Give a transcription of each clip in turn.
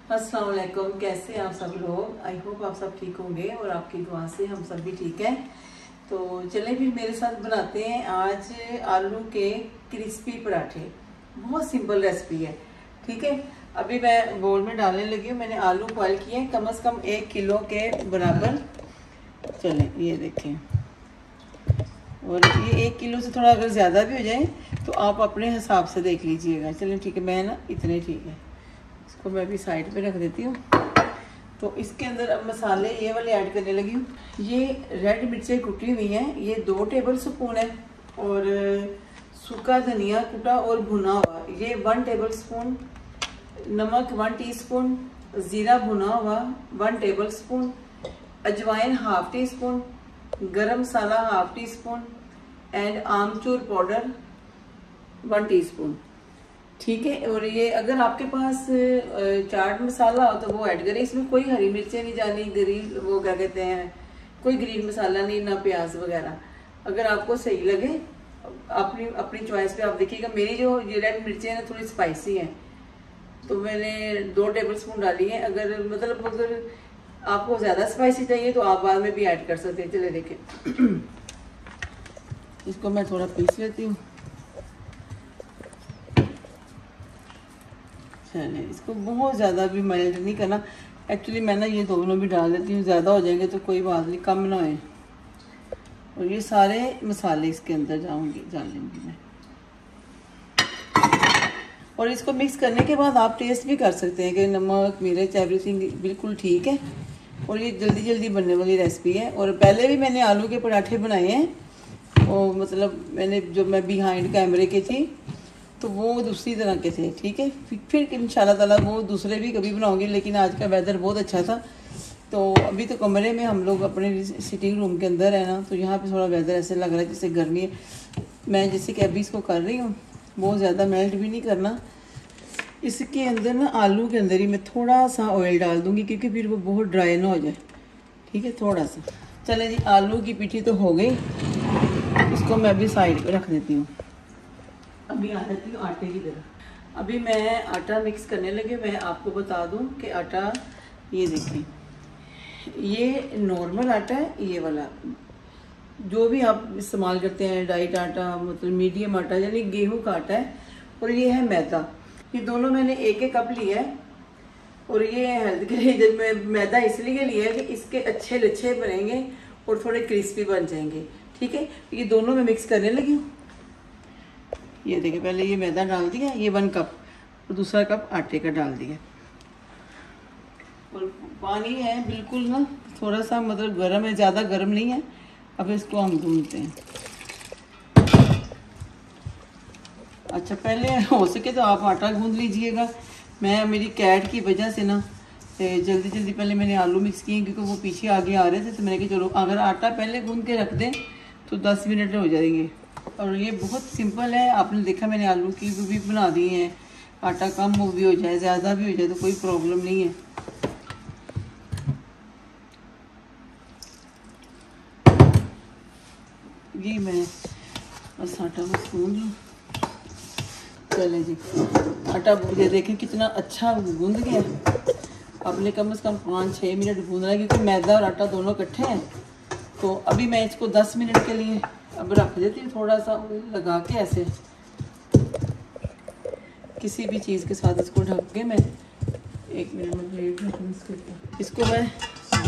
अस्सलाम वालेकुम, कैसे हैं आप सब लोग। आई होप आप सब ठीक होंगे और आपकी दुआ से हम सब भी ठीक हैं। तो चलें फिर मेरे साथ बनाते हैं आज आलू के क्रिस्पी पराठे। बहुत सिंपल रेसिपी है, ठीक है। अभी मैं बोल में डालने लगी हूँ। मैंने आलू बॉयल किए हैं कम से कम 1 किलो के बराबर। चलें ये देखें, और ये 1 किलो से थोड़ा अगर ज़्यादा भी हो जाए तो आप अपने हिसाब से देख लीजिएगा। चलें ठीक है, मैं ना इतने ठीक है। इसको मैं भी साइड पे रख देती हूँ। तो इसके अंदर अब मसाले ये वाले ऐड करने लगी हूँ। ये रेड मिर्चें कुटी हुई हैं, ये 2 टेबल स्पून है। और सूखा धनिया कुटा और भुना हुआ ये 1 टेबल स्पून। नमक 1 टीस्पून। ज़ीरा भुना हुआ 1 टेबल स्पून। अजवाइन 1/2 टीस्पून। गरम मसाला 1/2 teaspoon and amchur powder 1 teaspoon, ठीक है। और ये अगर आपके पास चाट मसाला हो तो वो ऐड करें। इसमें कोई हरी मिर्चें नहीं जानी, ग्रीन वो क्या कहते हैं, कोई ग्रीन मसाला नहीं, ना प्याज वगैरह। अगर आपको सही लगे अपनी अपनी चॉइस पे आप देखिएगा। मेरी जो ये रेड मिर्चें हैं ना थोड़ी स्पाइसी हैं, तो मैंने 2 टेबल स्पून डाली है। अगर आपको ज़्यादा स्पाइसी चाहिए तो आप बाद में भी ऐड कर सकते हैं। चले देखें इसको मैं थोड़ा पीस लेती हूँ। चले, इसको बहुत ज़्यादा भी मेल्ट नहीं करना। एक्चुअली मैं ना ये दोनों भी डाल देती हूँ, ज़्यादा हो जाएंगे तो कोई बात नहीं, कम ना होए। और ये सारे मसाले इसके अंदर डालेंगी मैं। और इसको मिक्स करने के बाद आप टेस्ट भी कर सकते हैं कि नमक मिर्च एवरीथिंग बिल्कुल ठीक है। और ये जल्दी जल्दी बनने वाली रेसिपी है। और पहले भी मैंने आलू के पराठे बनाए हैं, और मतलब मैं बिहाइंड कैमरे के थी तो वो दूसरी तरह के थे, ठीक है। फिर इंशाल्लाह ताला वो दूसरे भी कभी बनाऊंगी। लेकिन आज का वेदर बहुत अच्छा था, तो अभी तो कमरे में हम लोग अपने सिटिंग रूम के अंदर है ना, तो यहाँ पे थोड़ा वेदर ऐसे लग रहा है जैसे गर्मी है। मैं जैसे कि अभी इसको कर रही हूँ, बहुत ज़्यादा मेल्ट भी नहीं करना। इसके अंदर ना आलू के अंदर ही मैं थोड़ा सा ऑयल डाल दूँगी, क्योंकि फिर वो बहुत ड्राई ना हो जाए, ठीक है, थोड़ा सा। चले जी, आलू की पिठी तो हो गई, इसको मैं अभी साइड पर रख देती हूँ। अभी आ जाती हूँ आटे की तरफ। अभी मैं आटा मिक्स करने लगी। मैं आपको बता दूँ कि आटा ये देखें, ये नॉर्मल आटा है, ये वाला जो भी आप इस्तेमाल करते हैं डाइट आटा, मतलब मीडियम आटा यानी गेहूं का आटा है। और ये है मैदा। ये दोनों मैंने 1-1 कप लिया है। और ये हेल्थ के लिए जब मैं मैदा इसलिए लिया है कि इसके अच्छे लच्छे बनेंगे और थोड़े क्रिस्पी बन जाएंगे, ठीक है। ये दोनों मैं मिक्स करने लगी हूँ। ये देखिए, पहले ये मैदा डाल दिया, ये 1 कप, और दूसरा कप आटे का डाल दिया। और पानी है बिल्कुल ना थोड़ा सा, मतलब गर्म है, ज़्यादा गर्म नहीं है। अब इसको हम गूंथते हैं। अच्छा, पहले हो सके तो आप आटा गूंथ लीजिएगा। मेरी कैट की वजह से ना जल्दी जल्दी पहले मैंने आलू मिक्स किए, क्योंकि वो पीछे आगे आ रहे थे। तो मैंने कहा चलो अगर आटा पहले गूंथ के रख दें तो 10 मिनट में हो जाएंगे। और ये बहुत सिंपल है। आपने देखा मैंने आलू की भी बना दी है। आटा कम हो भी हो जाए, ज़्यादा भी हो जाए तो कोई प्रॉब्लम नहीं है। ये मैं बस आटा बस गूंद लूँ। चले जी, आटा ये देखें कितना अच्छा गूंद गया। आपने कम से कम 5-6 मिनट गूंदना है, क्योंकि मैदा और आटा दोनों इकट्ठे हैं। तो अभी मैं इसको 10 मिनट के लिए अब रख देती हूँ, थोड़ा सा लगा के ऐसे किसी भी चीज़ के साथ इसको ढक के। मैं 1 मिनट में प्लेट इसको मैं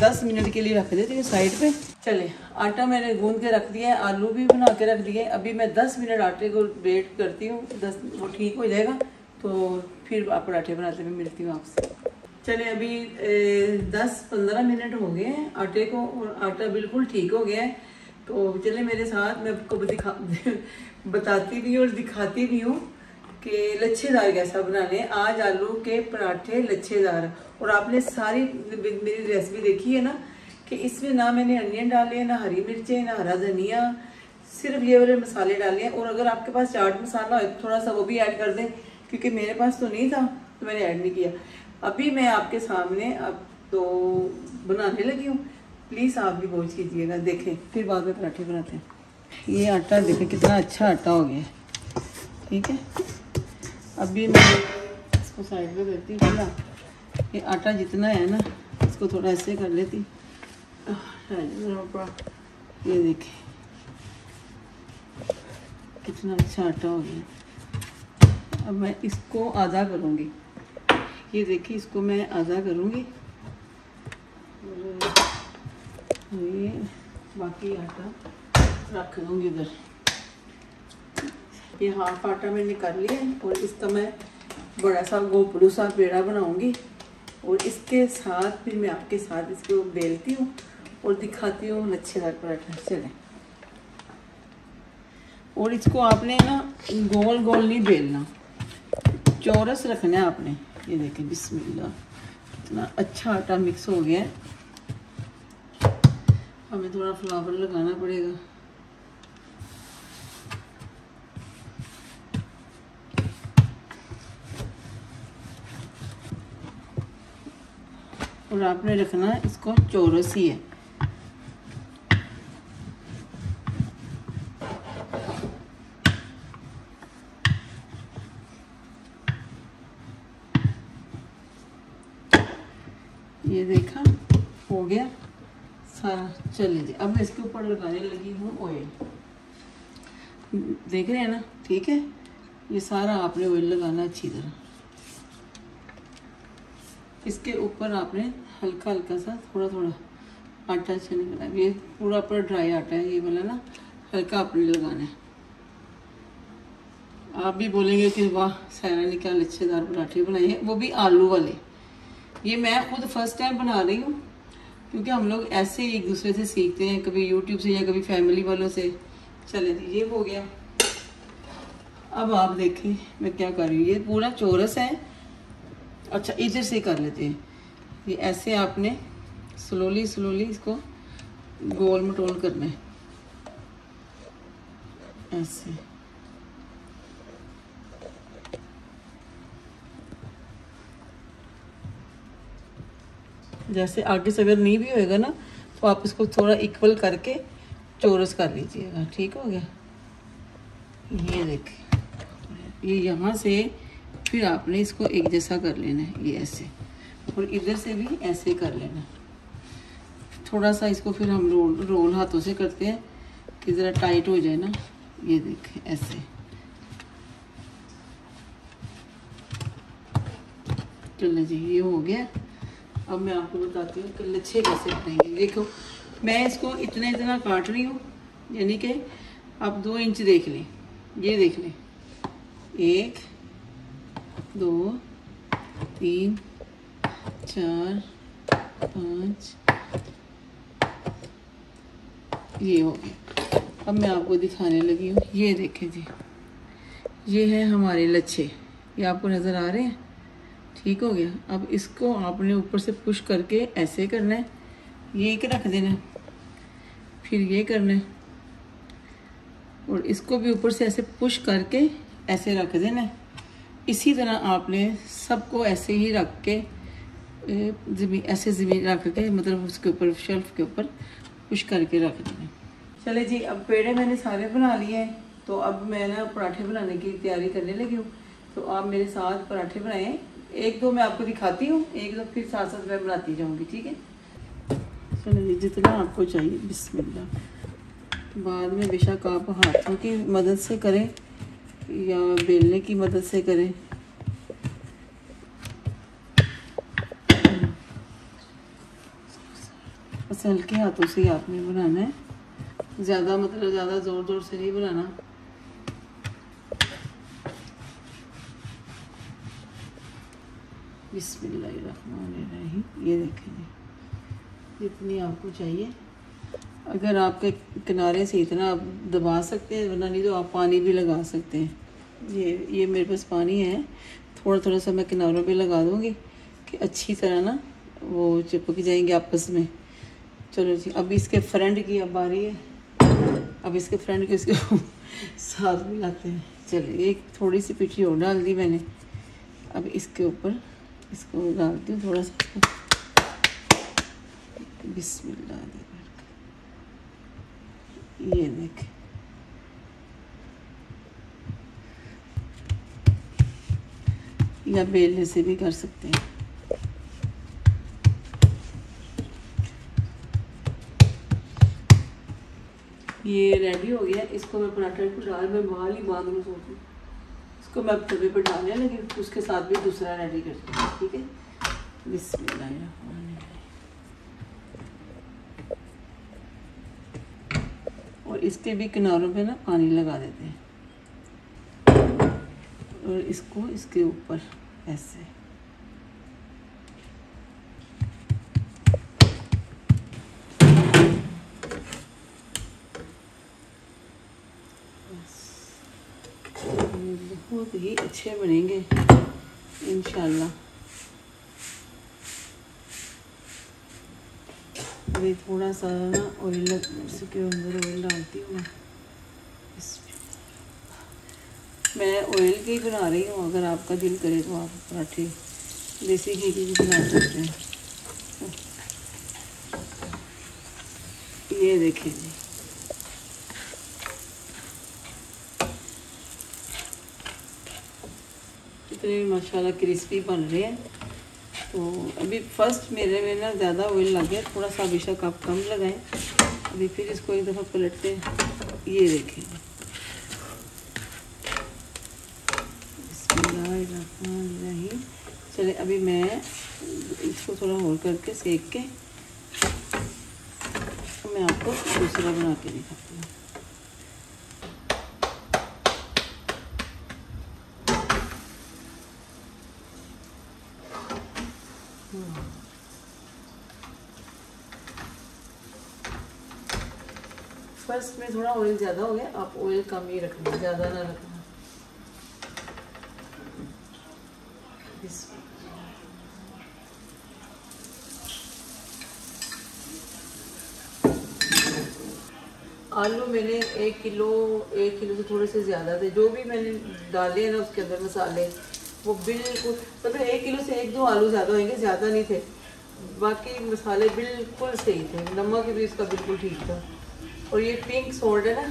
10 मिनट के लिए रख देती हूँ साइड पे। चले, आटा मैंने गूंद के रख दिया है, आलू भी बना के रख दिए। अभी मैं 10 मिनट आटे को वेट करती हूँ, 10 वो ठीक हो जाएगा तो फिर आप पराठे बनाते हुए मिलती हूँ आपसे। चले, अभी 10-15 मिनट हो गए हैं आटे को, और आटा बिल्कुल ठीक हो गया है। तो चले मेरे साथ, मैं आपको बताती भी हूँ और दिखाती भी हूँ कि लच्छेदार कैसा बनाने। आज आलू के पराठे लच्छेदार। और आपने सारी मेरी रेसिपी देखी है ना, कि इसमें ना मैंने अनियन डाले, ना हरी मिर्चें, ना हरा धनिया, सिर्फ ये वाले मसाले डाले हैं। और अगर आपके पास चाट मसाला हो थोड़ा सा वो भी ऐड कर दें, क्योंकि मेरे पास तो नहीं था तो मैंने ऐड नहीं किया। अभी मैं आपके सामने अब तो बनाने लगी हूँ। प्लीज़ आप भी वॉच कीजिएगा, देखें, फिर बाद में पराठे बनाते हैं। ये आटा देखें कितना अच्छा आटा हो गया, ठीक है। अभी मैं इसको साइड में करती हूँ। ये आटा जितना है ना, इसको थोड़ा ऐसे कर लेती। ये देखिए कितना अच्छा आटा हो गया। अब मैं इसको आधा करूँगी। ये देखिए इसको मैं आधा करूँगी और ये बाकी आटा रख दूँगी उधर। ये हाफ आटा मैंने कर लिया है और इसका मैं बड़ा सा गोपड़ू सा पेड़ा बनाऊँगी और इसके साथ फिर मैं आपके साथ इसको बेलती हूँ और दिखाती हूँ लच्छेदार पराठा। चलें। और इसको आपने ना गोल गोल नहीं बेलना, चौरस रखना है आपने। ये देखिए बिस्मिल्लाह कितना अच्छा आटा मिक्स हो गया है। हमें थोड़ा फ्लावर लगाना पड़ेगा। और आपने रखना है इसको चौरस ही है। ये देखा हो गया सारा। चलिए अब मैं इसके ऊपर लगाने लगी हूँ ऑयल। देख रहे हैं ना, ठीक है। ये सारा आपने ऑयल लगाना अच्छी तरह। इसके ऊपर आपने हल्का हल्का सा थोड़ा थोड़ा आटा चने का। ये पूरा पूरा ड्राई आटा है ये वाला ना, हल्का आपने लगाना है। आप भी बोलेंगे कि वाह सायरा ने क्या लच्छेदार पराठे बनाए हैं, वो भी आलू वाले। ये मैं खुद फर्स्ट टाइम बना रही हूँ क्योंकि हम लोग ऐसे एक दूसरे से सीखते हैं, कभी यूट्यूब से या कभी फैमिली वालों से। चले ये हो गया। अब आप देखें मैं क्या कर रही हूँ। ये पूरा चौरस है। अच्छा इधर से कर लेते हैं। ये ऐसे आपने स्लोली स्लोली इसको गोल मटोल करना है ऐसे। जैसे आगे से अगर नहीं भी होएगा ना तो आप इसको थोड़ा इक्वल करके चौरस कर लीजिएगा। ठीक हो गया। ये देखिए ये यहाँ से फिर आपने इसको एक जैसा कर लेना है ये ऐसे, और इधर से भी ऐसे कर लेना। थोड़ा सा इसको फिर हम रोल हाथों से करते हैं कि ज़रा टाइट हो जाए ना। ये देखें ऐसे। चलो जी ये हो गया। अब मैं आपको बताती हूँ कि लच्छे कैसे बनाएंगे। देखो मैं इसको इतना काट रही हूँ, यानी कि आप 2 इंच देख लें। ये देख लें 1 2 3 4 5 ये हो गया। अब मैं आपको दिखाने लगी हूँ। ये देखें जी, ये है हमारे लच्छे। ये आपको नज़र आ रहे हैं। ठीक हो गया। अब इसको आपने ऊपर से पुश करके ऐसे करना है, ये एक रख देना है, फिर ये करना है और इसको भी ऊपर से ऐसे पुश करके ऐसे रख देना है। इसी तरह आपने सबको ऐसे ही रख के ऐसे ज़मीन रख के, मतलब उसके ऊपर शेल्फ के ऊपर पुश करके रख देना। चले जी अब पेड़े मैंने सारे बना लिए हैं, तो अब मैं ना पराठे बनाने की तैयारी करने लगी हूँ। तो आप मेरे साथ पराठे बनाएं। 1-2 मैं आपको दिखाती हूँ, 1-2 फिर साथ साथ मैं बनाती जाऊँगी। ठीक है। चलिए जितना आपको चाहिए बिस्मिल्लाह। बाद में बेशक आप हाथों की मदद से करें या बेलने की मदद से करें। बस हल्के हाथों से ही आपने बनाना है, ज़्यादा मतलब ज़्यादा ज़ोर से नहीं बनाना। बिस्मिल्लाहिर्रहमानिर्रहीम। ये देखें जितनी आपको चाहिए। अगर आपके किनारे से इतना आप दबा सकते हैं, वरना नहीं तो आप पानी भी लगा सकते हैं। ये मेरे पास पानी है, थोड़ा थोड़ा सा मैं किनारों पे लगा दूँगी कि अच्छी तरह ना वो चिपक जाएंगे आपस में। चलो जी अब इसके फ्रंट की अब बारी है। अब इसके फ्रंट के इसके साथ मिलाते हैं। चलिए एक थोड़ी सी पिठी और डाल दी मैंने। अब इसके ऊपर इसको डालती हूँ थोड़ा सा। बिस्मिल्लाह। ये देखें या बेलने से भी कर सकते हैं। ये रेडी हो गया। इसको मैं पराठे को डाल मैं बाल ही बांध लूँ सोचूँ। इसको मैं अब तवे पर डालने लगी, उसके साथ भी दूसरा रेडी करती हूँ। ठीक है, बिस्मिल्लाहिर्रहमानिर्रहीम। और इसके भी किनारों पे ना पानी लगा देते हैं और इसको इसके ऊपर ऐसे। बहुत ही अच्छे बनेंगे इंशाल्लाह। अभी थोड़ा सा ना ऑयल इसके अंदर ऑयल डालती हूँ मैं ऑयल के ही बना रही हूँ। अगर आपका दिल करे तो आप पराठे देसी घी के भी बना सकते हैं। ये देखें जी, इतने माशाल्लाह क्रिस्पी बन रहे हैं। तो अभी फर्स्ट मेरे में ना ज़्यादा ऑयल लग गया, थोड़ा सा बेशक आप कम लगाएं। अभी फिर इसको एक दफ़ा पलटते हैं। ये देखें, बिस्मिल्लाहिर्रहमानिर्रहीम। चले अभी मैं इसको थोड़ा और करके सेक के मैं आपको दूसरा बना के दिखाती हूँ। फर्स्ट में थोड़ा ऑयल ज़्यादा हो गया, आप ऑयल कम ही रखना, ज़्यादा ना रखना। आलू मैंने 1 किलो से थोड़े से ज़्यादा थे। जो भी मैंने डाले हैं ना उसके अंदर मसाले, वो बिल्कुल मतलब 1 किलो से 1-2 आलू ज़्यादा होंगे, ज़्यादा नहीं थे। बाकी मसाले बिल्कुल सही थे, नमक भी इसका बिल्कुल ठीक था। और ये पिंक सॉल्ट है ना,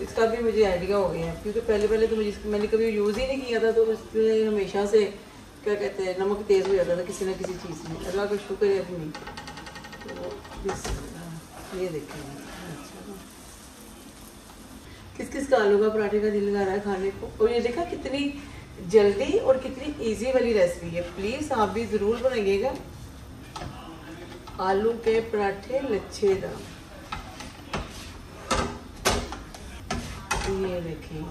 इसका भी मुझे आइडिया हो गया है, क्योंकि पहले तो मैंने कभी यूज़ ही नहीं किया था। तो इसमें हमेशा से क्या कहते हैं, नमक तेज़ हो जाता था किसी ना किसी चीज़ में। अल्लाह का शुक्र है अभी नहीं। तो ये देखिए, किस किस का आलू का पराठे का दिल लगा रहा है खाने को। और ये देखा कितनी जल्दी और कितनी इजी वाली रेसिपी है। प्लीज़ आप भी ज़रूर बनाइएगा आलू के पराठे लच्छेदार। ये देखिए,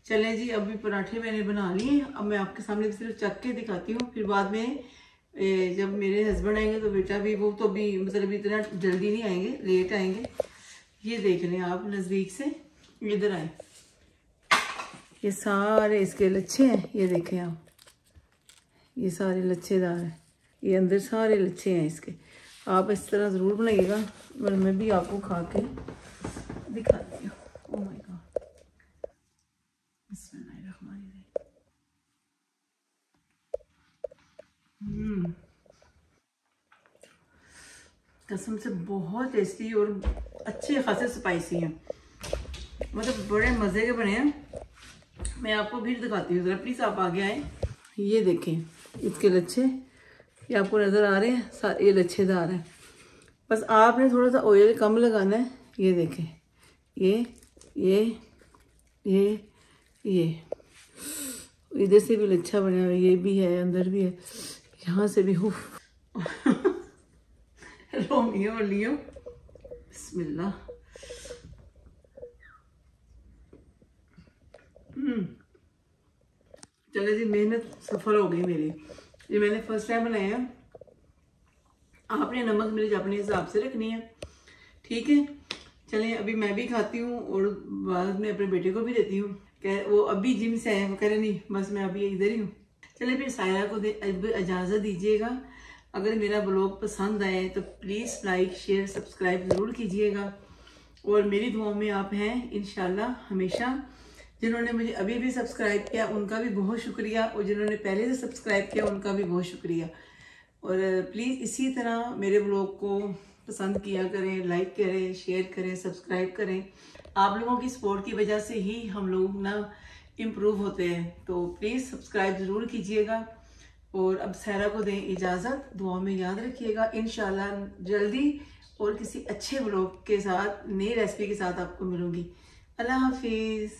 चले जी, अभी पराठे मैंने बना लिए। अब मैं आपके सामने सिर्फ चख के दिखाती हूँ। फिर बाद में जब मेरे हस्बैंड आएंगे तो बेटा भी, वो तो भी मतलब इतना जल्दी नहीं आएंगे, लेट आएंगे। ये देख लें आप नज़दीक से, इधर आए। ये सारे इसके लच्छे हैं, ये देखें आप, ये सारे लच्छेदार हैं। ये अंदर सारे लच्छे हैं इसके। आप इस तरह ज़रूर बनाइएगा। और मैं भी आपको खा के दिखाती हूँ। ओह माय गॉड, बिस्मिल्लाहिर्रहमानिर्रहीम। कसम से बहुत टेस्टी और अच्छे खासे स्पाइसी हैं, मतलब बड़े मज़े के बने हैं। मैं आपको फिर दिखाती हूँ, ज़रा प्लीज़ आप आगे आए। ये देखें इसके लच्छे, ये आपको नज़र आ रहे हैं, ये लच्छेदार हैं। बस आपने थोड़ा सा ऑयल कम लगाना है। ये देखें, ये इधर से भी लच्छा बना हुआ है, ये भी है, अंदर भी है, यहाँ से भी हो। रोमियो और लियो, बिस्मिल्लाह। चले जी, मेहनत सफल हो गई मेरी। ये मैंने फर्स्ट टाइम बनाया। आपने नमक मिर्च अपने हिसाब से रखनी है, ठीक है। चलें अभी मैं भी खाती हूँ और बाद में अपने बेटे को भी देती हूँ। वो अभी जिम से आए, वो कह रहे नहीं बस मैं अभी इधर ही हूँ। चले फिर सायरा को इजाज़त दीजिएगा। अगर मेरा ब्लॉग पसंद आए तो प्लीज़ लाइक शेयर सब्सक्राइब ज़रूर कीजिएगा। और मेरी दुआओं में आप हैं इंशाल्लाह हमेशा। जिन्होंने मुझे अभी भी सब्सक्राइब किया उनका भी बहुत शुक्रिया, और जिन्होंने पहले से सब्सक्राइब किया उनका भी बहुत शुक्रिया। और प्लीज़ इसी तरह मेरे ब्लॉग को पसंद किया करें, लाइक करें, शेयर करें, सब्सक्राइब करें। आप लोगों की सपोर्ट की वजह से ही हम लोग ना इम्प्रूव होते हैं। तो प्लीज़ सब्सक्राइब ज़रूर कीजिएगा। और अब सहरा को दें इजाज़त। दुआ में याद रखिएगा, इंशाल्लाह जल्दी और किसी अच्छे व्लॉग के साथ, नई रेसिपी के साथ आपको मिलूंगी। अल्लाह हाफिज़।